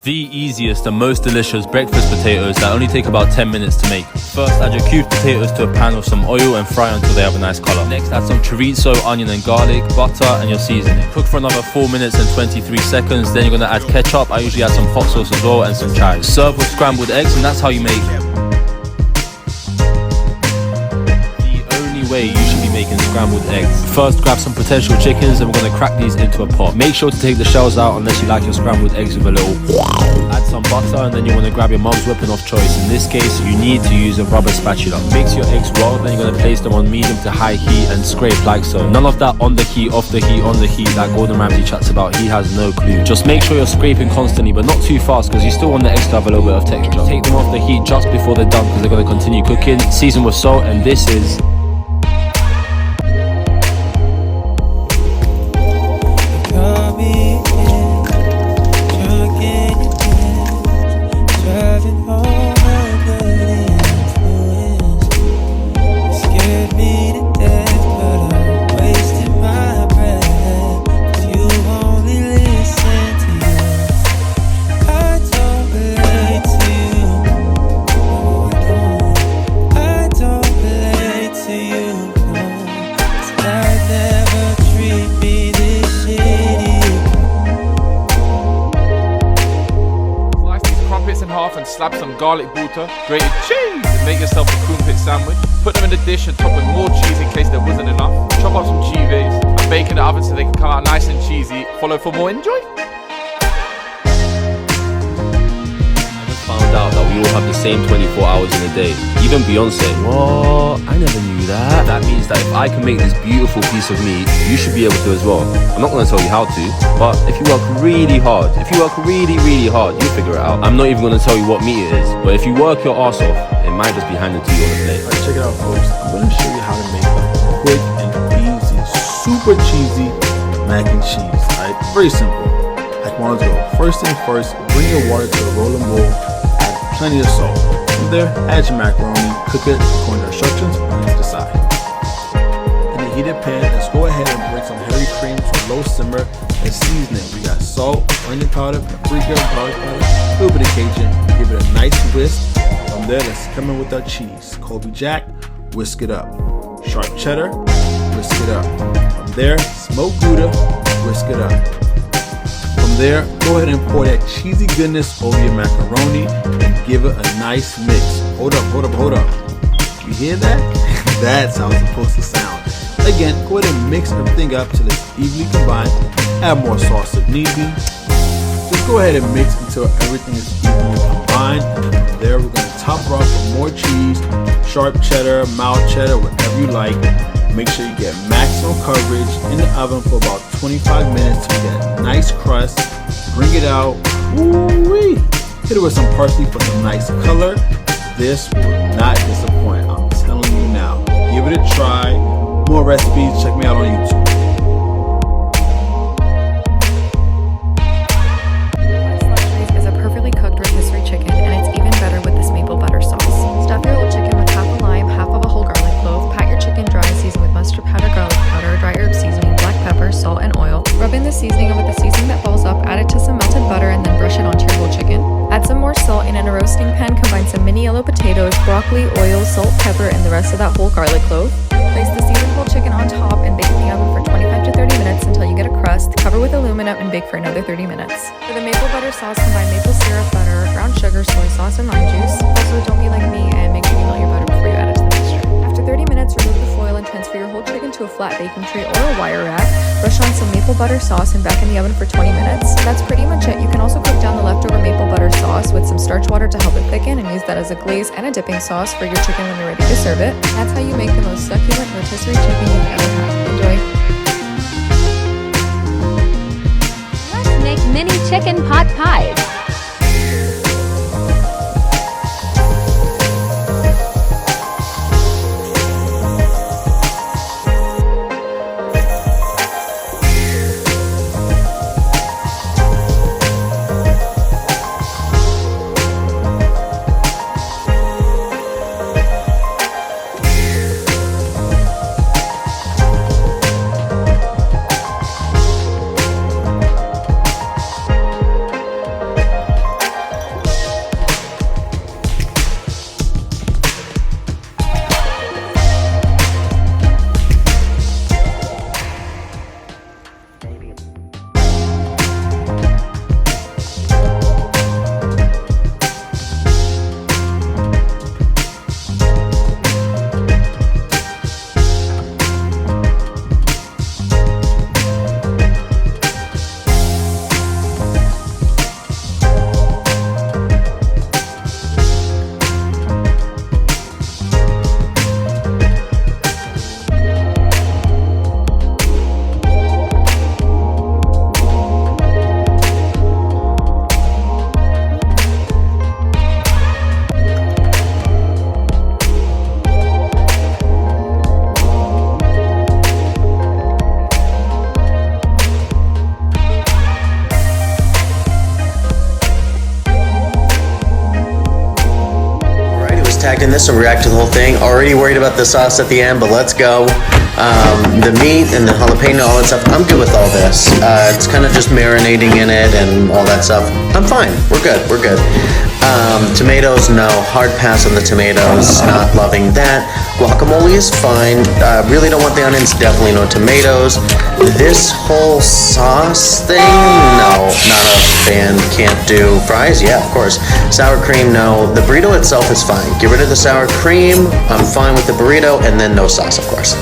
The easiest and most delicious breakfast potatoes that only take about 10 minutes to make. First, add your cubed potatoes to a pan with some oil and fry until they have a nice colour. Next, add some chorizo, onion and garlic, butter and your seasoning. Cook for another 4 minutes and 23 seconds, then you're going to add ketchup. I usually add some hot sauce as well and some chives. Serve with scrambled eggs, and that's how you make way you should be making scrambled eggs. First, grab some potential chickens and we're going to crack these into a pot. Make sure to take the shells out unless you like your scrambled eggs with a little add some butter, and then you want to grab your mum's whipping of choice. In this case, you need to use a rubber spatula. Mix your eggs well, then you're going to place them on medium to high heat and scrape like so. None of that on the heat, off the heat, on the heat like Gordon Ramsay chats about. He has no clue. Just make sure you're scraping constantly, but not too fast because you still want the eggs to have a little bit of texture. Take them off the heat just before they're done because they're going to continue cooking. Season with salt, and this is and slap some garlic butter, grated cheese, and make yourself a crumpet sandwich. Put them in the dish and top with more cheese in case there wasn't enough. Chop up some chives and bake in the oven so they can come out nice and cheesy. Follow for more enjoy. Found out that we all have the same 24 hours in a day. Even Beyonce. What? I never knew that. That means that if I can make this beautiful piece of meat, you should be able to as well. I'm not going to tell you how to, but if you work really hard, really hard, you figure it out. I'm not even going to tell you what meat it is, but if you work your ass off, it might just be handed to you on a plate. Alright, check it out folks. I'm going to show you how to make a quick and easy, super cheesy mac and cheese. Alright, very simple. Like one to go. First thing first, bring your water to a rolling bowl. Plenty of salt. From there, add your macaroni, cook it according to instructions, and to the side. In a heated pan, let's go ahead and bring some heavy cream to a low simmer and season it. We got salt, onion powder, paprika, garlic powder, a little bit of Cajun. Give it a nice whisk. From there, let's come in with our cheese. Colby Jack, whisk it up. Sharp cheddar, whisk it up. From there, smoked Gouda, whisk it up. From there, go ahead and pour that cheesy goodness over your macaroni and give it a nice mix. Hold up. You hear that? That's how it's supposed to sound. Again, go ahead and mix everything up till it's evenly combined. Add more sauce if need be. Just go ahead and mix until everything is evenly combined. And from there, we're going to top it off with more cheese, sharp cheddar, mild cheddar, whatever you like. Make sure you get maximum coverage in the oven for about 25 minutes to get a nice crust. Bring it out. Woo-wee. Hit it with some parsley for some nice color. This will not disappoint. I'm telling you now. Give it a try. More recipes, check me out on YouTube. Is a perfectly cooked rotisserie chicken, and it's even better with this maple butter sauce. Stuff your whole chicken with half a lime, half of a whole garlic clove. Pat your chicken dry, season with mustard powder, garlic powder, dry herb seasoning, black pepper, salt, and oil. Rub in the seasoning, and with the seasoning that balls up, add it to some melted butter, and then brush it onto your whole chicken. Add some more salt, and in a roasting pan, combine some mini yellow potatoes, broccoli, oil, salt, pepper, and the rest of that whole garlic clove. Place the seasoned whole chicken on top and bake in the oven for 25 to 30 minutes until you get a crust. Cover with aluminum and bake for another 30 minutes. For the maple butter sauce, combine maple syrup, butter, brown sugar, soy sauce, and lime juice. Also, don't be like me and make sure you melt your butter before you add it to the mixture. After 30 minutes, remove the foil and transfer your whole chicken to a flat baking tray or a wire rack. Brush on some maple butter sauce and back in the oven for 20 minutes. That's pretty much it. You can also cook down the leftover maple butter sauce with some starch water to help it thicken and use that as a glaze and a dipping sauce for your chicken when you're ready to serve it. That's how you make the most succulent rotisserie chicken you've ever had. Enjoy. Let's make mini chicken pot pies. reacting this, so react to the whole thing. Already worried about the sauce at the end, but let's go. The meat and the jalapeno, all that stuff, I'm good with all this. It's kind of just marinating in it and all that stuff. I'm fine. We're good. We're good. Tomatoes, no. Hard pass on the tomatoes. Not loving that. Guacamole is fine. Really don't want the onions. Definitely no tomatoes. This whole sauce thing, no. Not a fan. Can't do fries. Yeah, of course. Sour cream, no. The burrito itself is fine. Get rid of the sour cream. I'm fine with the burrito, and then no sauce, of course.